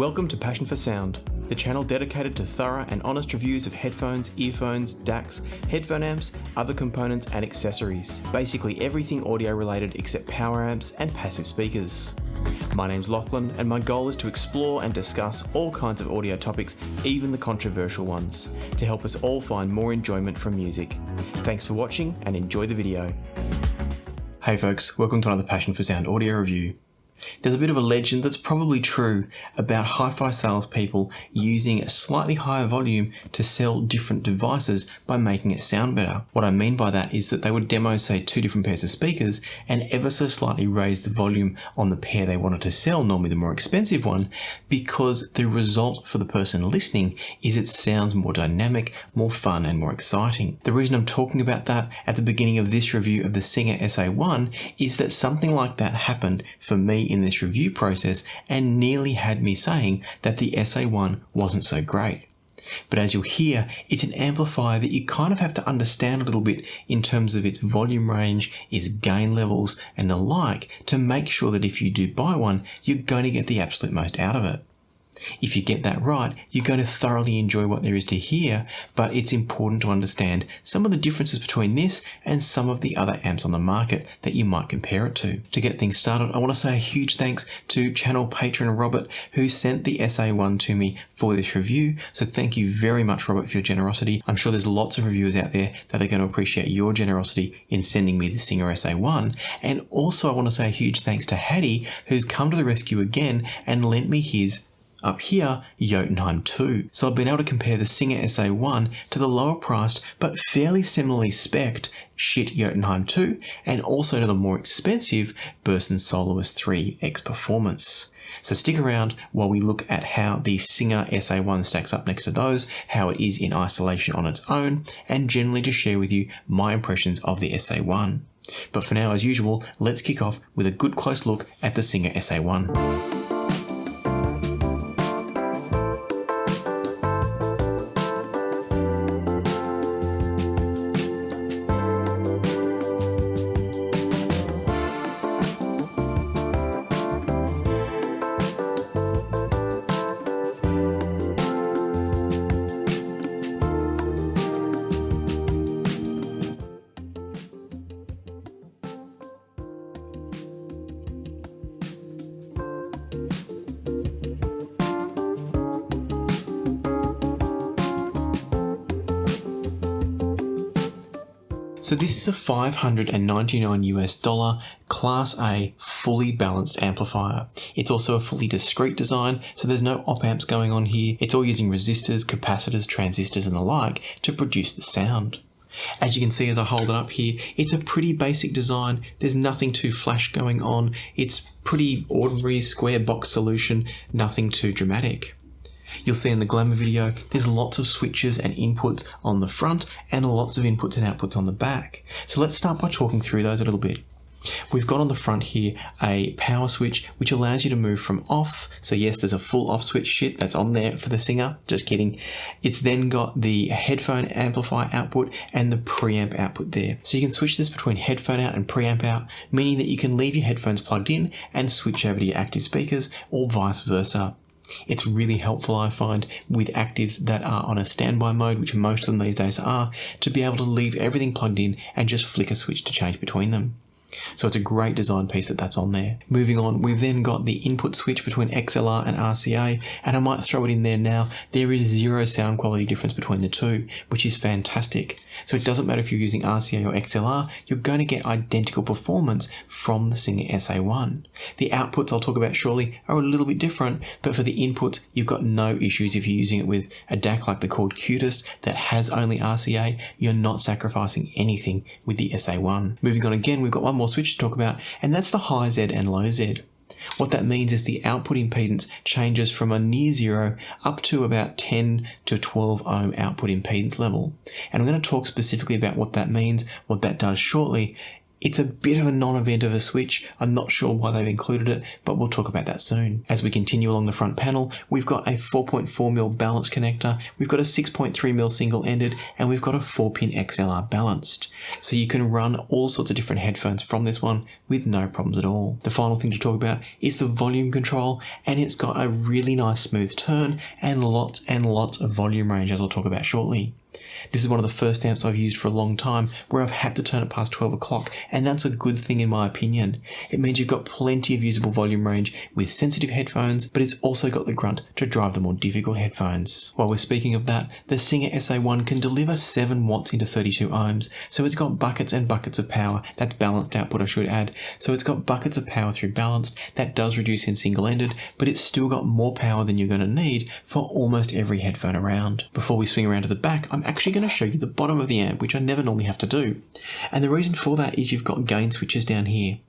Welcome to Passion for Sound, the channel dedicated to thorough and honest reviews of headphones, earphones, DACs, headphone amps, other components and accessories. Basically everything audio related except power amps and passive speakers. My name's Lachlan and my goal is to explore and discuss all kinds of audio topics, even the controversial ones, to help us all find more enjoyment from music. Thanks for watching and enjoy the video. Hey folks, welcome to another Passion for Sound audio review. There's a bit of a legend that's probably true about hi-fi salespeople using a slightly higher volume to sell different devices by making it sound better. What I mean by that is that they would demo, say, two different pairs of speakers and ever so slightly raise the volume on the pair they wanted to sell, normally the more expensive one, because the result for the person listening is it sounds more dynamic, more fun and more exciting. The reason I'm talking about that at the beginning of this review of the Singxer SA-1 is that something like that happened for me in this review process and nearly had me saying that the SA-1 wasn't so great. But as you'll hear, it's an amplifier that you kind of have to understand a little bit in terms of its volume range, its gain levels and the like to make sure that if you do buy one, you're going to get the absolute most out of it. If you get that right, you're going to thoroughly enjoy what there is to hear, but it's important to understand some of the differences between this and some of the other amps on the market that you might compare it to. To get things started, I want to say a huge thanks to channel patron Robert, who sent the SA-1 to me for this review. So thank you very much, Robert, for your generosity. I'm sure there's lots of reviewers out there that are going to appreciate your generosity in sending me the Singxer SA-1. And also I want to say a huge thanks to Hattie, who's come to the rescue again and lent me his up here, Jotunheim 2. So I've been able to compare the Singxer SA-1 to the lower priced but fairly similarly spec'd Schiit Jotunheim 2 and also to the more expensive Burson Soloist 3 X Performance. So stick around while we look at how the Singxer SA-1 stacks up next to those, how it is in isolation on its own, and generally to share with you my impressions of the SA-1. But for now, as usual, let's kick off with a good close look at the Singxer SA-1. So this is a $599 US Class A fully balanced amplifier. It's also a fully discrete design, so there's no op amps going on here. It's all using resistors, capacitors, transistors and the like to produce the sound. As you can see as I hold it up here, it's a pretty basic design. There's nothing too flash going on. It's pretty ordinary square box solution, nothing too dramatic. You'll see in the glamour video, there's lots of switches and inputs on the front and lots of inputs and outputs on the back. So let's start by talking through those a little bit. We've got on the front here a power switch which allows you to move from off. So yes, there's a full off switch shit that's on there for the Singxer, just kidding. It's then got the headphone amplifier output and the preamp output there. So you can switch this between headphone out and preamp out, meaning that you can leave your headphones plugged in and switch over to your active speakers or vice versa. It's really helpful, I find, with actives that are on a standby mode, which most of them these days are, to be able to leave everything plugged in and just flick a switch to change between them. So it's a great design piece that's on there. Moving on, we've then got the input switch between XLR and RCA, and I might throw it in there now. There is zero sound quality difference between the two, which is fantastic. So it doesn't matter if you're using RCA or XLR, you're going to get identical performance from the Singxer SA-1. The outputs I'll talk about shortly are a little bit different, but for the inputs, you've got no issues if you're using it with a DAC like the Cord Cutest that has only RCA. You're not sacrificing anything with the SA-1. Moving on again, we've got one more switch to talk about, and that's the high Z and low Z. What that means is the output impedance changes from a near zero up to about 10 to 12 ohm output impedance level. And I'm going to talk specifically about what that means, what that does shortly. It's a bit of a non-event of a switch. I'm not sure why they've included it, but we'll talk about that soon. As we continue along the front panel, we've got a 4.4mm balanced connector, we've got a 6.3mm single-ended, and we've got a 4-pin XLR balanced. So you can run all sorts of different headphones from this one with no problems at all. The final thing to talk about is the volume control, and it's got a really nice smooth turn and lots of volume range, as I'll talk about shortly. This is one of the first amps I've used for a long time where I've had to turn it past 12 o'clock, and that's a good thing in my opinion. It means you've got plenty of usable volume range with sensitive headphones, but it's also got the grunt to drive the more difficult headphones. While we're speaking of that, the Singxer SA-1 can deliver 7 watts into 32 ohms, so it's got buckets and buckets of power. That's balanced output, I should add. So it's got buckets of power through balanced. That does reduce in single-ended, but it's still got more power than you're going to need for almost every headphone around. Before we swing around to the back, I'm actually going to show you the bottom of the amp, which I never normally have to do. And the reason for that is you've got gain switches down here.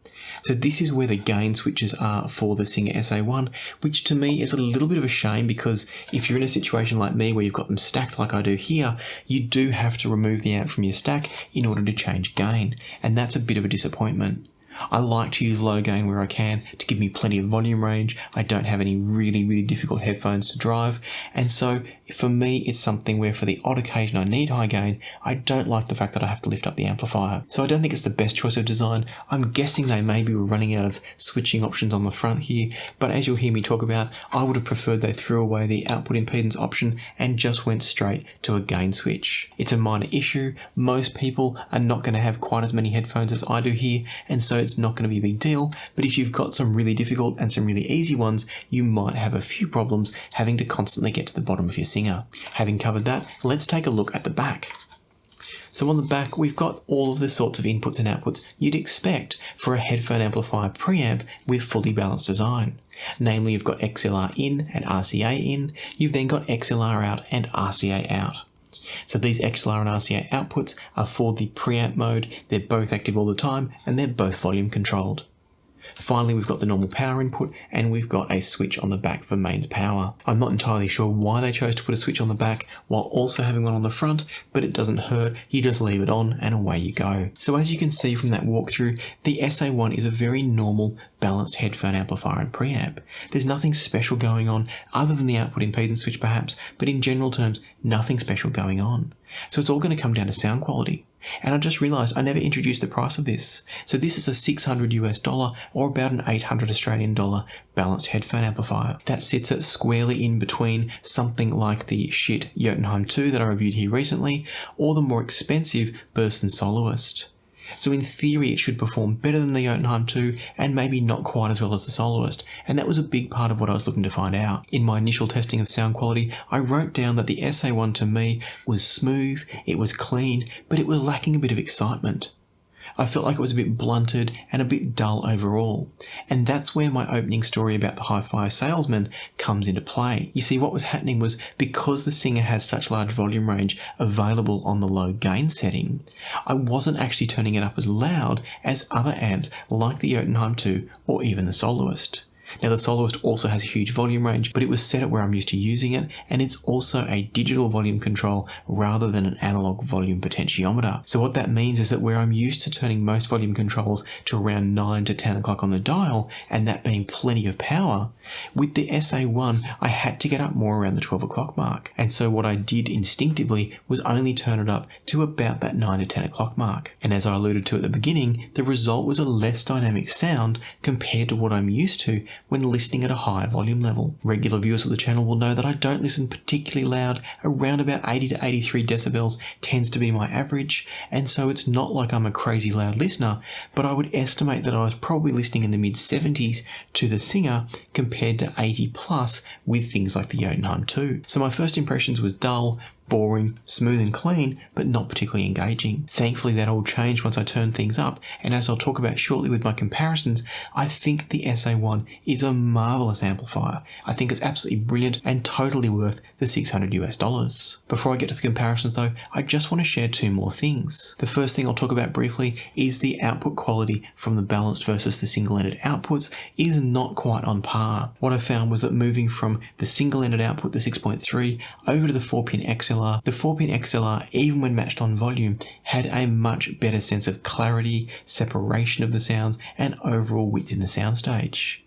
So this is where the gain switches are for the Singxer SA-1, which to me is a little bit of a shame, because if you're in a situation like me where you've got them stacked like I do here, you do have to remove the amp from your stack in order to change gain, and that's a bit of a disappointment. I like to use low gain where I can to give me plenty of volume range. I don't have any really difficult headphones to drive, and so for me it's something where for the odd occasion I need high gain, I don't like the fact that I have to lift up the amplifier. So I don't think it's the best choice of design. I'm guessing they maybe were running out of switching options on the front here, but as you'll hear me talk about, I would have preferred they threw away the output impedance option and just went straight to a gain switch. It's a minor issue. Most people are not going to have quite as many headphones as I do here, and so it's not going to be a big deal, but if you've got some really difficult and some really easy ones, you might have a few problems having to constantly get to the bottom of your Singxer. Having covered that, let's take a look at the back. So on the back, we've got all of the sorts of inputs and outputs you'd expect for a headphone amplifier preamp with fully balanced design. Namely, you've got XLR in and RCA in, you've then got XLR out and RCA out. So these XLR and RCA outputs are for the preamp mode. They're both active all the time, and they're both volume controlled. Finally, we've got the normal power input, and we've got a switch on the back for mains power. I'm not entirely sure why they chose to put a switch on the back while also having one on the front, but it doesn't hurt. You just leave it on and away you go. So as you can see from that walkthrough, the SA-1 is a very normal balanced headphone amplifier and preamp. There's nothing special going on other than the output impedance switch perhaps, but in general terms, nothing special going on. So it's all going to come down to sound quality. And I just realised I never introduced the price of this. So this is a $600 or about an 800 Australian dollar balanced headphone amplifier. That sits at squarely in between something like the Schiit Jotunheim 2 that I reviewed here recently, or the more expensive Burson Soloist. So in theory it should perform better than the Jotunheim 2 and maybe not quite as well as the Soloist, and that was a big part of what I was looking to find out. In my initial testing of sound quality, I wrote down that the SA-1 to me was smooth, it was clean, but it was lacking a bit of excitement. I felt like it was a bit blunted and a bit dull overall. And that's where my opening story about the hi-fi salesman comes into play. You see, what was happening was because the Singxer has such large volume range available on the low gain setting, I wasn't actually turning it up as loud as other amps like the Jotunheim 2 or even the Soloist. Now the Soloist also has a huge volume range, but it was set at where I'm used to using it, and it's also a digital volume control rather than an analog volume potentiometer. So what that means is that where I'm used to turning most volume controls to around 9 to 10 o'clock on the dial, and that being plenty of power, with the SA-1 I had to get up more around the 12 o'clock mark. And so what I did instinctively was only turn it up to about that 9 to 10 o'clock mark. And as I alluded to at the beginning, the result was a less dynamic sound compared to what I'm used to when listening at a higher volume level. Regular viewers of the channel will know that I don't listen particularly loud. Around about 80 to 83 decibels tends to be my average, and so it's not like I'm a crazy loud listener, but I would estimate that I was probably listening in the mid-70s to the Singxer compared to 80 plus with things like the Jotunheim 2. So my first impressions was dull, boring, smooth and clean, but not particularly engaging. Thankfully that all changed once I turned things up, and as I'll talk about shortly with my comparisons, I think the SA-1 is a marvellous amplifier. I think it's absolutely brilliant and totally worth the $600. Before I get to the comparisons though, I just want to share two more things. The first thing I'll talk about briefly is the output quality from the balanced versus the single-ended outputs is not quite on par. What I found was that moving from the single-ended output, the 6.3, over to the 4-pin XLR XLR, the 4-pin XLR, even when matched on volume, had a much better sense of clarity, separation of the sounds, and overall width in the soundstage.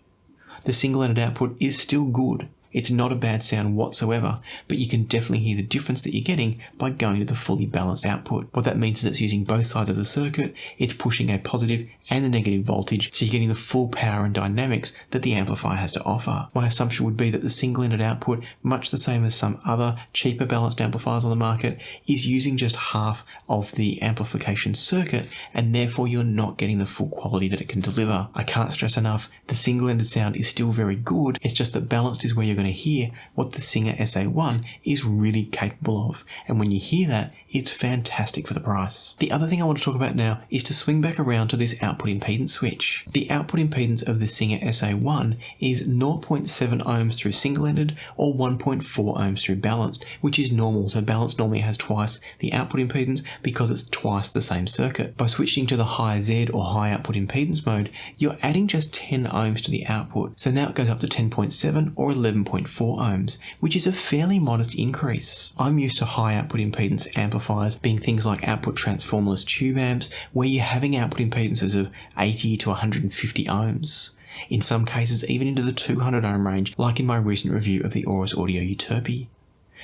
The single-ended output is still good. It's not a bad sound whatsoever, but you can definitely hear the difference that you're getting by going to the fully balanced output. What that means is it's using both sides of the circuit, it's pushing a positive and a negative voltage, so you're getting the full power and dynamics that the amplifier has to offer. My assumption would be that the single-ended output, much the same as some other cheaper balanced amplifiers on the market, is using just half of the amplification circuit, and therefore you're not getting the full quality that it can deliver. I can't stress enough, the single-ended sound is still very good, it's just that balanced is where you're going to hear what the Singxer SA-1 is really capable of, and when you hear that, it's fantastic for the price. The other thing I want to talk about now is to swing back around to this output impedance switch. The output impedance of the Singxer SA-1 is 0.7 ohms through single-ended or 1.4 ohms through balanced, which is normal, so balanced normally has twice the output impedance because it's twice the same circuit. By switching to the high Z or high output impedance mode, you're adding just 10 ohms to the output, so now it goes up to 10.7 or 11.4 ohms, which is a fairly modest increase. I'm used to high output impedance amplifiers being things like output transformerless tube amps, where you're having output impedances of 80 to 150 ohms. In some cases even into the 200 ohm range, like in my recent review of the Aurus Audio Euterpe.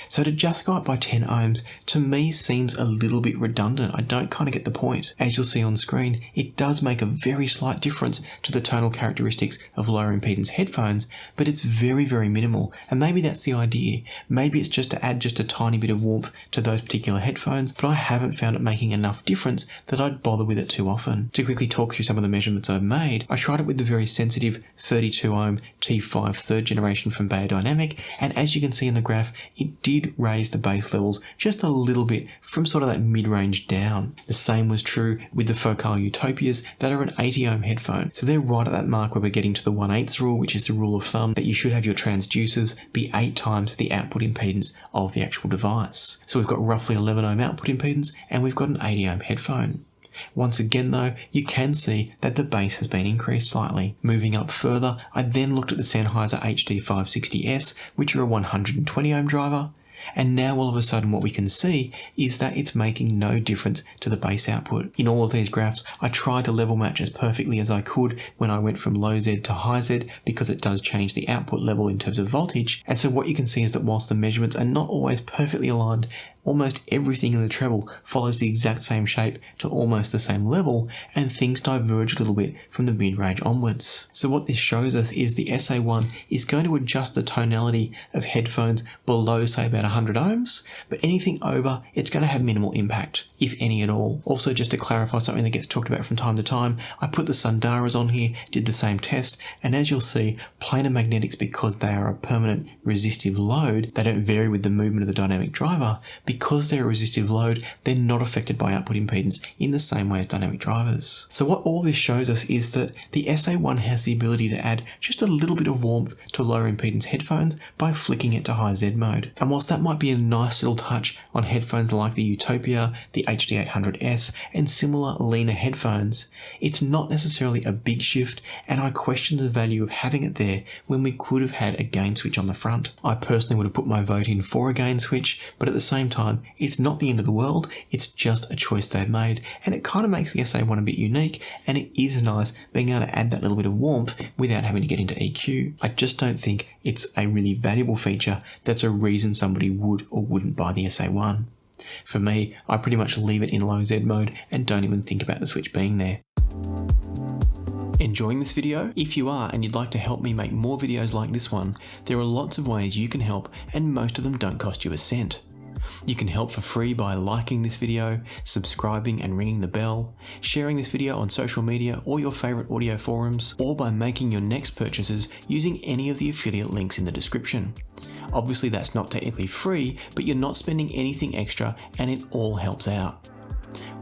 So to just go up by 10 ohms, to me seems a little bit redundant. I don't kind of get the point. As you'll see on screen, it does make a very slight difference to the tonal characteristics of lower impedance headphones, but it's very, very minimal. And maybe that's the idea. Maybe it's just to add just a tiny bit of warmth to those particular headphones, but I haven't found it making enough difference that I'd bother with it too often. To quickly talk through some of the measurements I've made, I tried it with the very sensitive 32 ohm T5 third generation from Beyerdynamic, and as you can see in the graph, it did raise the bass levels just a little bit from sort of that mid-range down. The same was true with the Focal Utopias that are an 80 ohm headphone. So they're right at that mark where we're getting to the 1/8 rule, which is the rule of thumb that you should have your transducers be 8 times the output impedance of the actual device. So we've got roughly 11 ohm output impedance and we've got an 80 ohm headphone. Once again though, you can see that the bass has been increased slightly. Moving up further, I then looked at the Sennheiser HD560S, which are a 120 ohm driver, and now all of a sudden what we can see is that it's making no difference to the bass output. In all of these graphs, I tried to level match as perfectly as I could when I went from low Z to high Z because it does change the output level in terms of voltage, and so what you can see is that whilst the measurements are not always perfectly aligned, almost everything in the treble follows the exact same shape to almost the same level, and things diverge a little bit from the mid-range onwards. So what this shows us is the SA-1 is going to adjust the tonality of headphones below, say, about 100 ohms, but anything over, it's going to have minimal impact, if any at all. Also, just to clarify something that gets talked about from time to time, I put the Sundaras on here, did the same test, and as you'll see, planar magnetics, because they are a permanent resistive load, they don't vary with the movement of the dynamic driver. Because they're a resistive load, they're not affected by output impedance in the same way as dynamic drivers. So what all this shows us is that the SA-1 has the ability to add just a little bit of warmth to lower impedance headphones by flicking it to high Z mode. And whilst that might be a nice little touch on headphones like the Utopia, the HD800S, and similar leaner headphones, it's not necessarily a big shift, and I question the value of having it there when we could have had a gain switch on the front. I personally would have put my vote in for a gain switch, but at the same time, it's not the end of the world, it's just a choice they've made, and it kind of makes the SA-1 a bit unique, and it is nice being able to add that little bit of warmth without having to get into EQ. I just don't think it's a really valuable feature that's a reason somebody would or wouldn't buy the SA-1. For me, I pretty much leave it in low Z mode and don't even think about the switch being there. Enjoying this video? If you are and you'd like to help me make more videos like this one, there are lots of ways you can help, and most of them don't cost you a cent. You can help for free by liking this video, subscribing and ringing the bell, sharing this video on social media or your favourite audio forums, or by making your next purchases using any of the affiliate links in the description. Obviously that's not technically free, but you're not spending anything extra and it all helps out.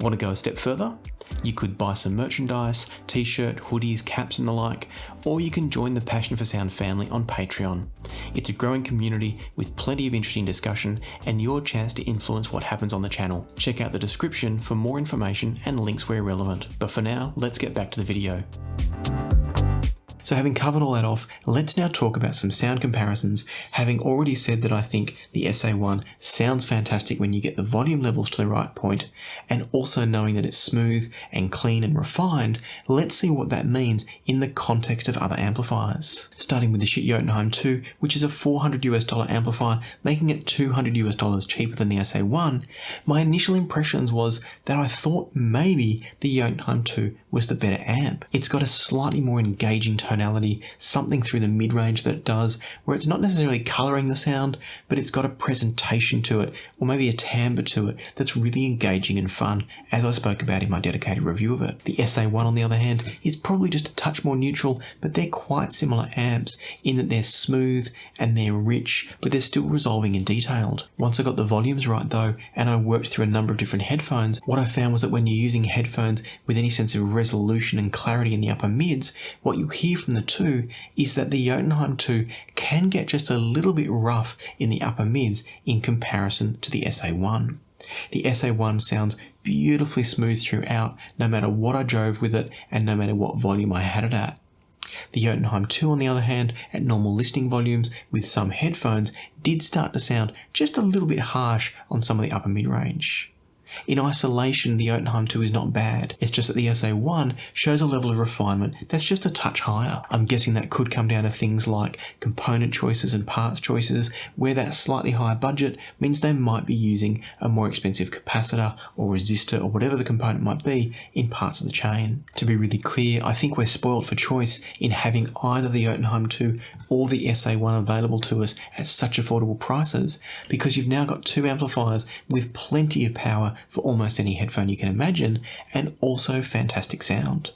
Want to go a step further? You could buy some merchandise, t-shirt, hoodies, caps and the like, or you can join the Passion for Sound family on Patreon. It's a growing community with plenty of interesting discussion and your chance to influence what happens on the channel. Check out the description for more information and links where relevant. But for now, let's get back to the video. So having covered all that off, let's now talk about some sound comparisons, having already said that I think the SA-1 sounds fantastic when you get the volume levels to the right point, and also knowing that it's smooth and clean and refined, let's see what that means in the context of other amplifiers. Starting with the Schiit Jotunheim 2, which is a $400 amplifier, making it $200 cheaper than the SA-1, my initial impressions was that I thought maybe the Jotunheim 2 was the better amp. It's got a slightly more engaging tonality, something through the mid-range that it does, where it's not necessarily colouring the sound, but it's got a presentation to it, or maybe a timbre to it, that's really engaging and fun, as I spoke about in my dedicated review of it. The SA-1, on the other hand, is probably just a touch more neutral, but they're quite similar amps in that they're smooth and they're rich, but they're still resolving and detailed. Once I got the volumes right though, and I worked through a number of different headphones, what I found was that when you're using headphones with any sense of resolution and clarity in the upper mids, what you hear from the two is that the Jotunheim 2 can get just a little bit rough in the upper mids in comparison to the SA-1. The SA-1 sounds beautifully smooth throughout, no matter what I drove with it and no matter what volume I had it at. The Jotunheim 2, on the other hand, at normal listening volumes with some headphones, did start to sound just a little bit harsh on some of the upper mid-range. In isolation, the Jotunheim 2 is not bad. It's just that the SA-1 shows a level of refinement that's just a touch higher. I'm guessing that could come down to things like component choices and parts choices, where that slightly higher budget means they might be using a more expensive capacitor or resistor or whatever the component might be in parts of the chain. To be really clear, I think we're spoiled for choice in having either the Jotunheim 2 or the SA-1 available to us at such affordable prices, because you've now got two amplifiers with plenty of power for almost any headphone you can imagine, and also fantastic sound.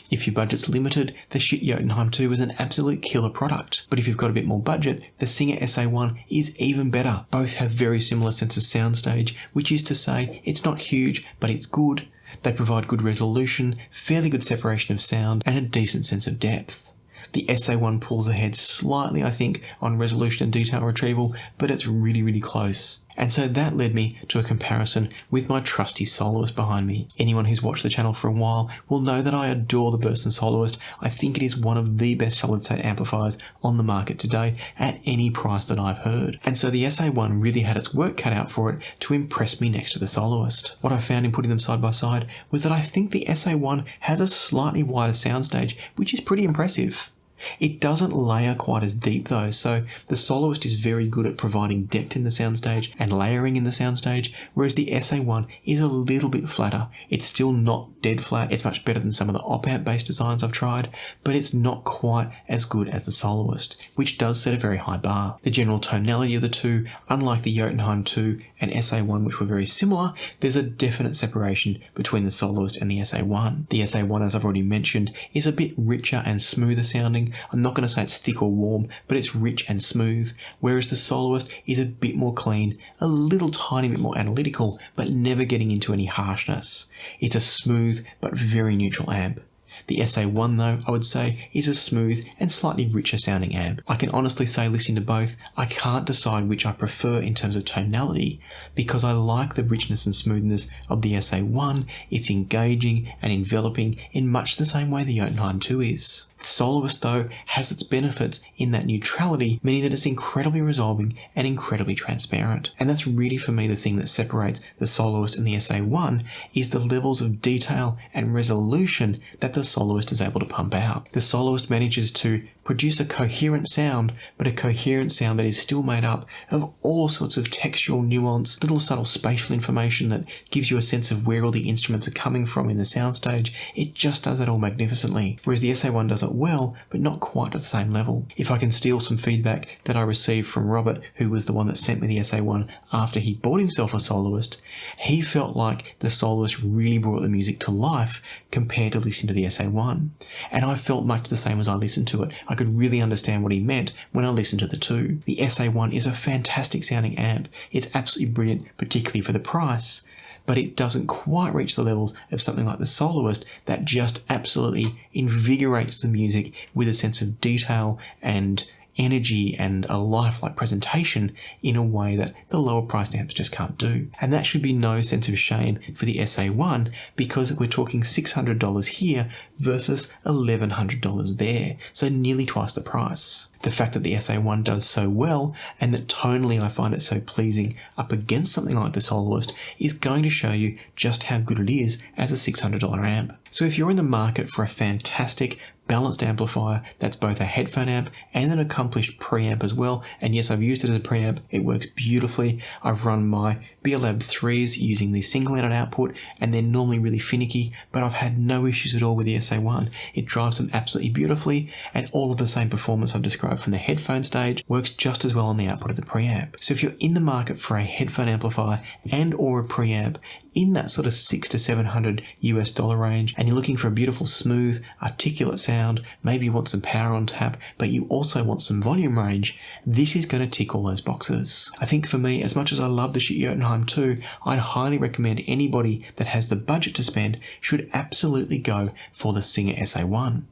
If your budget's limited, the Schiit Jotunheim 2 is an absolute killer product. But if you've got a bit more budget, the Singxer SA-1 is even better. Both have very similar sense of soundstage, which is to say, it's not huge, but it's good. They provide good resolution, fairly good separation of sound, and a decent sense of depth. The SA-1 pulls ahead slightly, I think, on resolution and detail retrieval, but it's really, really close. And so that led me to a comparison with my trusty Soloist behind me. Anyone who's watched the channel for a while will know that I adore the Burson Soloist. I think it is one of the best solid-state amplifiers on the market today at any price that I've heard. And so the SA-1 really had its work cut out for it to impress me next to the Soloist. What I found in putting them side by side was that I think the SA-1 has a slightly wider soundstage, which is pretty impressive. It doesn't layer quite as deep though, so the Soloist is very good at providing depth in the soundstage and layering in the soundstage, whereas the SA-1 is a little bit flatter. It's still not dead flat. It's much better than some of the op-amp based designs I've tried, but it's not quite as good as the Soloist, which does set a very high bar. The general tonality of the two, unlike the Jotunheim 2 and SA-1, which were very similar, there's a definite separation between the Soloist and the SA-1. The SA-1, as I've already mentioned, is a bit richer and smoother sounding. I'm not going to say it's thick or warm, but it's rich and smooth, whereas the Soloist is a bit more clean, a little tiny bit more analytical, but never getting into any harshness. It's a smooth but very neutral amp. The SA-1 though, I would say, is a smooth and slightly richer sounding amp. I can honestly say, listening to both, I can't decide which I prefer in terms of tonality, because I like the richness and smoothness of the SA-1. It's engaging and enveloping in much the same way the Jotunheim 2 is. The Soloist, though, has its benefits in that neutrality, meaning that it's incredibly resolving and incredibly transparent. And that's really, for me, the thing that separates the Soloist and the SA-1 is the levels of detail and resolution that the Soloist is able to pump out. The Soloist manages to produce a coherent sound, but a coherent sound that is still made up of all sorts of textual nuance, little subtle spatial information that gives you a sense of where all the instruments are coming from in the soundstage. It just does it all magnificently, whereas the SA-1 does it well, but not quite at the same level. If I can steal some feedback that I received from Robert, who was the one that sent me the SA-1 after he bought himself a Soloist, he felt like the Soloist really brought the music to life compared to listening to the SA-1. And I felt much the same as I listened to it. I could really understand what he meant when I listened to the two. The SA-1 is a fantastic sounding amp. It's absolutely brilliant, particularly for the price, but it doesn't quite reach the levels of something like the Soloist that just absolutely invigorates the music with a sense of detail and energy and a lifelike presentation in a way that the lower priced amps just can't do. And that should be no sense of shame for the SA-1 because we're talking $600 here versus $1,100 there, so nearly twice the price. The fact that the SA-1 does so well and that tonally I find it so pleasing up against something like the Soloist is going to show you just how good it is as a $600 amp. So if you're in the market for a fantastic balanced amplifier that's both a headphone amp and an accomplished preamp as well, and yes, I've used it as a preamp, it works beautifully. I've run my BeoLab 3s using the single input output and they're normally really finicky, but I've had no issues at all with the SA-1. It drives them absolutely beautifully and all of the same performance I've described from the headphone stage works just as well on the output of the preamp. So if you're in the market for a headphone amplifier and or a preamp in that sort of $600 to $700 range, and you're looking for a beautiful, smooth, articulate sound, maybe you want some power on tap, but you also want some volume range, this is going to tick all those boxes. I think for me, as much as I love the Schiit Jotunheim 2, I'd highly recommend anybody that has the budget to spend should absolutely go for the Singxer SA-1.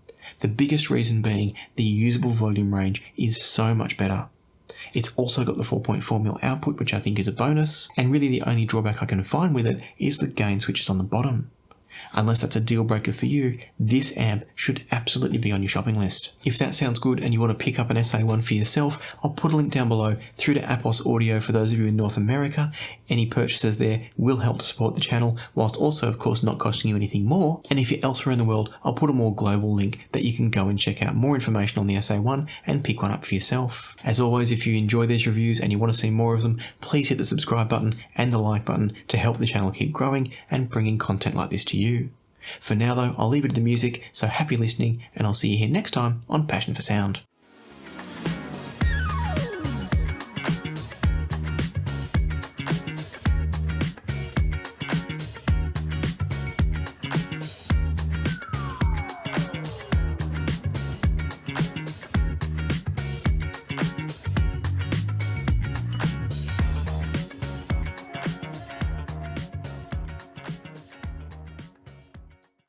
The biggest reason being the usable volume range is so much better. It's also got the 4.4mm output, which I think is a bonus, and really the only drawback I can find with it is the gain switches on the bottom. Unless that's a deal breaker for you, this amp should absolutely be on your shopping list. If that sounds good and you want to pick up an SA-1 for yourself, I'll put a link down below through to Apos Audio for those of you in North America. Any purchases there will help to support the channel, whilst also of course not costing you anything more. And if you're elsewhere in the world, I'll put a more global link that you can go and check out more information on the SA-1 and pick one up for yourself. As always, if you enjoy these reviews and you want to see more of them, please hit the subscribe button and the like button to help the channel keep growing and bringing content like this to you. For now though, I'll leave it to the music, so happy listening and I'll see you here next time on Passion for Sound.